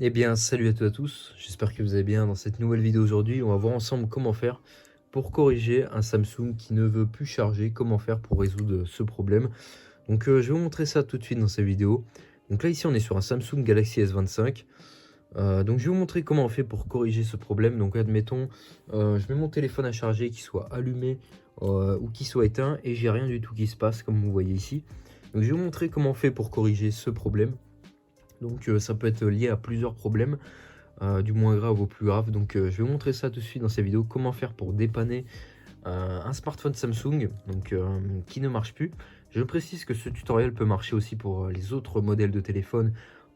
Eh bien, salut à toutes et à tous, j'espère que vous allez bien. Dans cette nouvelle vidéo aujourd'hui, on va voir ensemble comment faire pour corriger un Samsung qui ne veut plus charger, comment faire pour résoudre ce problème. Donc, je vais vous montrer ça tout de suite dans cette vidéo. Donc là, ici, on est sur un Samsung Galaxy S25. Donc, je vais vous montrer comment on fait pour corriger ce problème. Donc, admettons, je mets mon téléphone à charger, qu'il soit allumé ou qu'il soit éteint, et j'ai rien du tout qui se passe, comme vous voyez ici. Donc, je vais vous montrer comment on fait pour corriger ce problème. Donc ça peut être lié à plusieurs problèmes, du moins grave au plus grave. Donc je vais vous montrer ça tout de suite dans cette vidéo, comment faire pour dépanner un smartphone Samsung donc, qui ne marche plus. Je précise que ce tutoriel peut marcher aussi pour les autres modèles de téléphone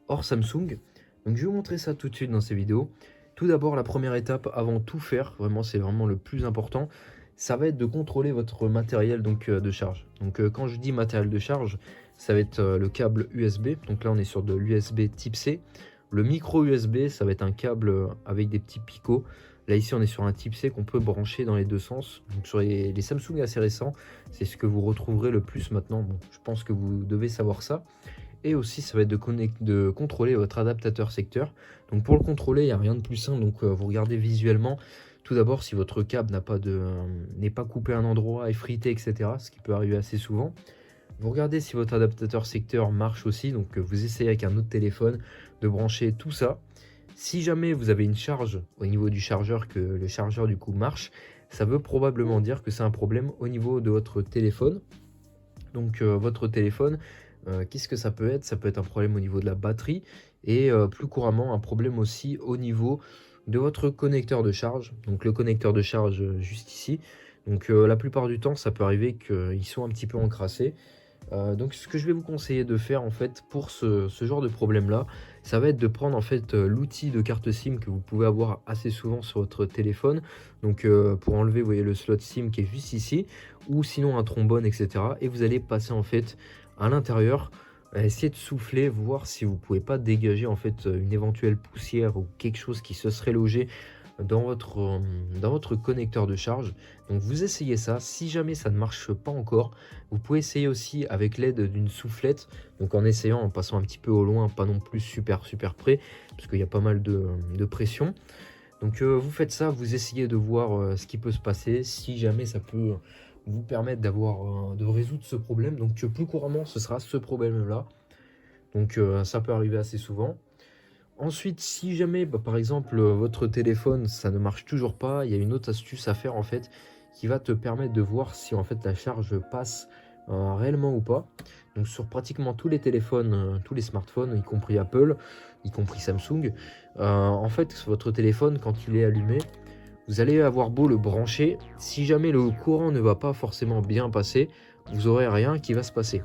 hors Samsung. Donc je vais vous montrer ça tout de suite dans cette vidéo. Tout d'abord, la première étape avant tout faire, vraiment c'est vraiment le plus important, ça va être de contrôler votre matériel donc, de charge. Donc quand je dis matériel de charge, ça va être le câble USB. Donc là on est sur de l'USB type C. Le micro USB, ça va être un câble avec des petits picots. Là ici on est sur un type C qu'on peut brancher dans les deux sens. Donc sur les Samsung assez récents, c'est ce que vous retrouverez le plus maintenant. Bon, je pense que vous devez savoir ça. Et aussi ça va être de contrôler votre adaptateur secteur. Donc pour le contrôler, il n'y a rien de plus simple. Donc vous regardez visuellement. Tout d'abord, si votre câble n'est pas coupé à un endroit, effrité, etc., ce qui peut arriver assez souvent, vous regardez si votre adaptateur secteur marche aussi. Donc vous essayez avec un autre téléphone de brancher tout ça. Si jamais vous avez une charge au niveau du chargeur, que le chargeur du coup marche, ça veut probablement dire que c'est un problème au niveau de votre téléphone. Donc votre téléphone, qu'est-ce que ça peut être? Ça peut être un problème au niveau de la batterie et plus couramment un problème aussi au niveau de votre connecteur de charge. Donc le connecteur de charge juste ici. Donc la plupart du temps, ça peut arriver qu'ils soient un petit peu encrassés. Donc ce que je vais vous conseiller de faire en fait pour ce genre de problème là, ça va être de prendre en fait l'outil de carte SIM que vous pouvez avoir assez souvent sur votre téléphone. Donc pour enlever, vous voyez le slot SIM qui est juste ici, ou sinon un trombone, etc. Et vous allez passer en fait à l'intérieur, essayer de souffler, voir si vous pouvez pas dégager en fait une éventuelle poussière ou quelque chose qui se serait logé dans votre connecteur de charge. Donc vous essayez ça. Si jamais ça ne marche pas encore, vous pouvez essayer aussi avec l'aide d'une soufflette, donc en essayant, en passant un petit peu au loin, pas non plus super près, parce qu'il y a pas mal de pression. Donc vous faites ça, vous essayez de voir ce qui peut se passer, si jamais ça peut vous permettre de résoudre ce problème. Donc plus couramment, ce sera ce problème là. Donc ça peut arriver assez souvent. Ensuite, si jamais, par exemple, votre téléphone, ça ne marche toujours pas, il y a une autre astuce à faire en fait, qui va te permettre de voir si en fait la charge passe réellement ou pas. Donc sur pratiquement tous les téléphones, tous les smartphones, y compris Apple, y compris Samsung, en fait, votre téléphone, quand il est allumé, vous allez avoir beau le brancher, si jamais le courant ne va pas forcément bien passer, vous aurez rien qui va se passer.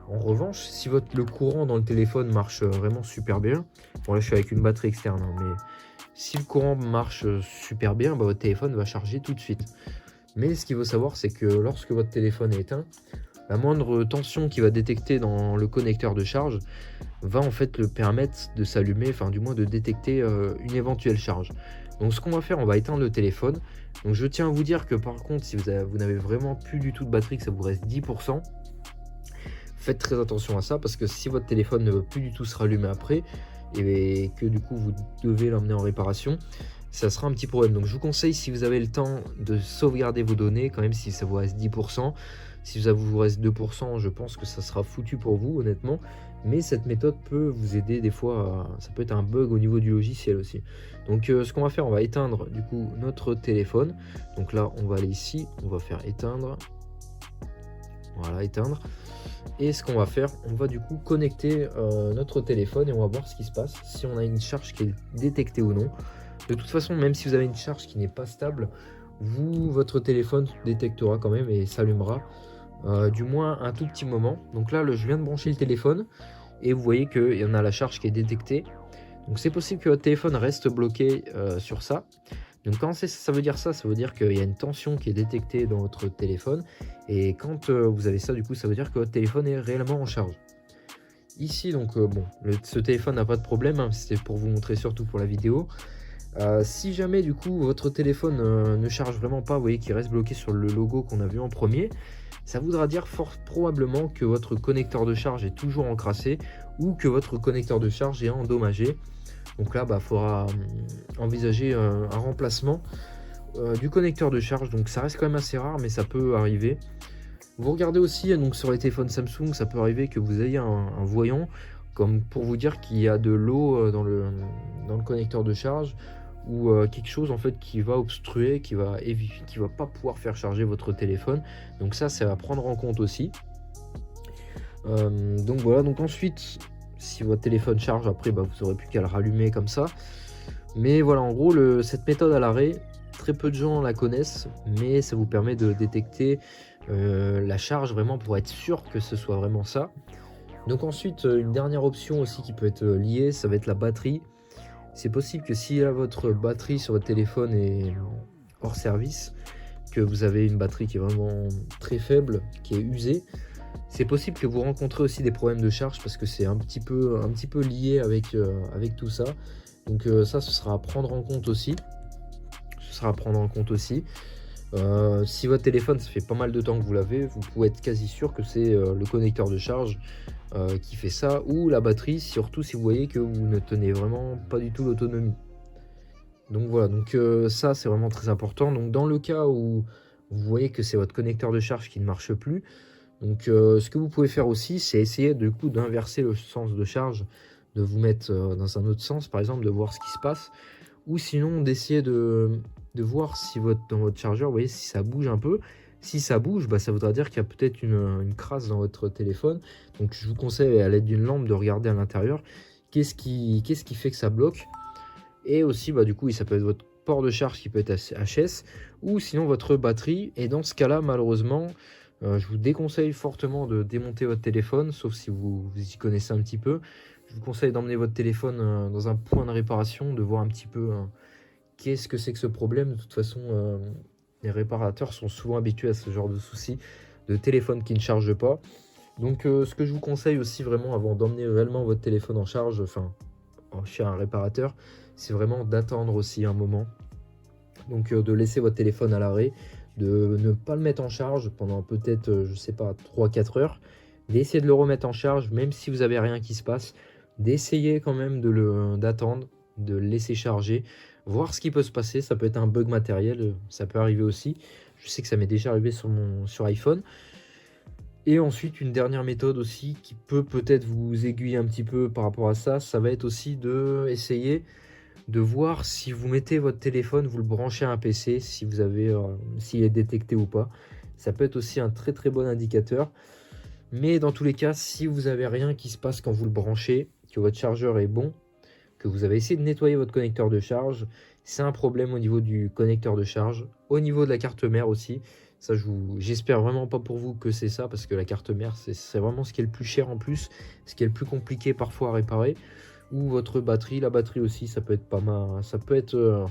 En revanche, si le courant dans le téléphone marche vraiment super bien, bon là je suis avec une batterie externe, hein, mais si le courant marche super bien, bah, votre téléphone va charger tout de suite. Mais ce qu'il faut savoir, c'est que lorsque votre téléphone est éteint, la moindre tension qu'il va détecter dans le connecteur de charge va en fait le permettre de s'allumer, enfin du moins de détecter une éventuelle charge. Donc ce qu'on va faire, on va éteindre le téléphone. Donc je tiens à vous dire que par contre, si vous n'avez vraiment plus du tout de batterie, que ça vous reste 10%, faites très attention à ça, parce que si votre téléphone ne veut plus du tout se rallumer après et que du coup vous devez l'emmener en réparation, ça sera un petit problème. Donc je vous conseille, si vous avez le temps, de sauvegarder vos données quand même, si ça vous reste 10%. Si ça vous reste 2%, je pense que ça sera foutu pour vous honnêtement, mais cette méthode peut vous aider des fois, ça peut être un bug au niveau du logiciel aussi. Donc ce qu'on va faire, on va éteindre du coup notre téléphone. Donc là on va aller ici, on va faire éteindre, voilà, éteindre. Et ce qu'on va faire, on va du coup connecter notre téléphone et on va voir ce qui se passe, si on a une charge qui est détectée ou non. De toute façon, même si vous avez une charge qui n'est pas stable, votre téléphone détectera quand même et s'allumera du moins un tout petit moment. Donc là, je viens de brancher le téléphone et vous voyez qu'il y en a la charge qui est détectée. Donc c'est possible que votre téléphone reste bloqué sur ça. Donc quand ça veut dire ça, ça veut dire qu'il y a une tension qui est détectée dans votre téléphone. Et quand vous avez ça, du coup, ça veut dire que votre téléphone est réellement en charge. Ici, donc bon, ce téléphone n'a pas de problème, hein, c'était pour vous montrer surtout pour la vidéo. Si jamais du coup votre téléphone ne charge vraiment pas, vous voyez qu'il reste bloqué sur le logo qu'on a vu en premier, ça voudra dire fort probablement que votre connecteur de charge est toujours encrassé ou que votre connecteur de charge est endommagé. Donc là, il faudra envisager un remplacement du connecteur de charge. Donc ça reste quand même assez rare, mais ça peut arriver. Vous regardez aussi donc sur les téléphones Samsung, ça peut arriver que vous ayez un voyant comme pour vous dire qu'il y a de l'eau dans le connecteur de charge, ou quelque chose en fait qui va obstruer, qui va pas pouvoir faire charger votre téléphone. Donc ça va prendre en compte aussi. Donc voilà, donc ensuite, si votre téléphone charge, après vous aurez plus qu'à le rallumer comme ça. Mais voilà, en gros, cette méthode à l'arrêt, très peu de gens la connaissent, mais ça vous permet de détecter la charge vraiment pour être sûr que ce soit vraiment ça. Donc ensuite, une dernière option aussi qui peut être liée, ça va être la batterie. C'est possible que si votre batterie sur votre téléphone est hors service, que vous avez une batterie qui est vraiment très faible, qui est usée, c'est possible que vous rencontrez aussi des problèmes de charge parce que c'est un petit peu lié avec tout ça. Donc ça, ce sera à prendre en compte aussi. Si votre téléphone, ça fait pas mal de temps que vous l'avez, vous pouvez être quasi sûr que c'est le connecteur de charge qui fait ça, ou la batterie, surtout si vous voyez que vous ne tenez vraiment pas du tout l'autonomie. Donc voilà, donc ça c'est vraiment très important. Donc dans le cas où vous voyez que c'est votre connecteur de charge qui ne marche plus, donc ce que vous pouvez faire aussi, c'est essayer du coup d'inverser le sens de charge, de vous mettre dans un autre sens, par exemple, de voir ce qui se passe, ou sinon d'essayer de voir si dans votre chargeur, vous voyez, si ça bouge un peu. Si ça bouge, ça voudra dire qu'il y a peut-être une crasse dans votre téléphone. Donc je vous conseille à l'aide d'une lampe de regarder à l'intérieur qu'est-ce qui fait que ça bloque. Et aussi, du coup, ça peut être votre port de charge qui peut être HS, ou sinon votre batterie. Et dans ce cas-là, malheureusement, je vous déconseille fortement de démonter votre téléphone, sauf si vous y connaissez un petit peu. Je vous conseille d'emmener votre téléphone dans un point de réparation, de voir un petit peu qu'est-ce que c'est que ce problème. De toute façon, les réparateurs sont souvent habitués à ce genre de soucis de téléphone qui ne charge pas. Donc ce que je vous conseille aussi vraiment avant d'emmener réellement votre téléphone en charge, chez un réparateur, c'est vraiment d'attendre aussi un moment. Donc de laisser votre téléphone à l'arrêt, de ne pas le mettre en charge pendant peut-être, je sais pas, 3-4 heures, d'essayer de le remettre en charge, même si vous n'avez rien qui se passe, d'essayer quand même d'attendre, de le laisser charger, voir ce qui peut se passer. Ça peut être un bug matériel, ça peut arriver aussi. Je sais que ça m'est déjà arrivé sur iPhone. Et ensuite, une dernière méthode aussi qui peut peut-être vous aiguiller un petit peu par rapport à ça, ça va être aussi d'essayer de voir si vous mettez votre téléphone, vous le branchez à un PC, si vous avez, s'il est détecté ou pas. Ça peut être aussi un très très bon indicateur. Mais dans tous les cas, si vous n'avez rien qui se passe quand vous le branchez, que votre chargeur est bon, que vous avez essayé de nettoyer votre connecteur de charge, c'est un problème au niveau du connecteur de charge, au niveau de la carte mère aussi. Ça, j'espère vraiment pas pour vous que c'est ça, parce que la carte mère, c'est vraiment ce qui est le plus cher en plus, ce qui est le plus compliqué parfois à réparer. Ou votre batterie, la batterie aussi, ça peut être pas mal. Ça peut être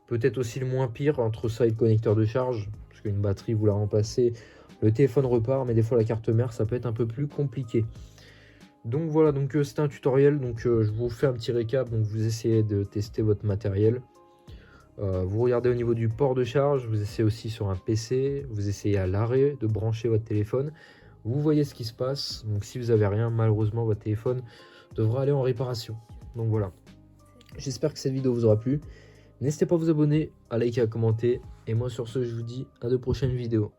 peut-être aussi le moins pire entre ça et le connecteur de charge, parce qu'une batterie, vous la remplacez, le téléphone repart, mais des fois la carte mère, ça peut être un peu plus compliqué. Donc voilà, donc c'était un tutoriel, donc je vous fais un petit récap. Donc vous essayez de tester votre matériel. Vous regardez au niveau du port de charge, vous essayez aussi sur un PC, vous essayez à l'arrêt de brancher votre téléphone. Vous voyez ce qui se passe. Donc si vous n'avez rien, malheureusement, votre téléphone devra aller en réparation. Donc voilà. J'espère que cette vidéo vous aura plu. N'hésitez pas à vous abonner, à liker, à commenter. Et moi sur ce, je vous dis à de prochaines vidéos.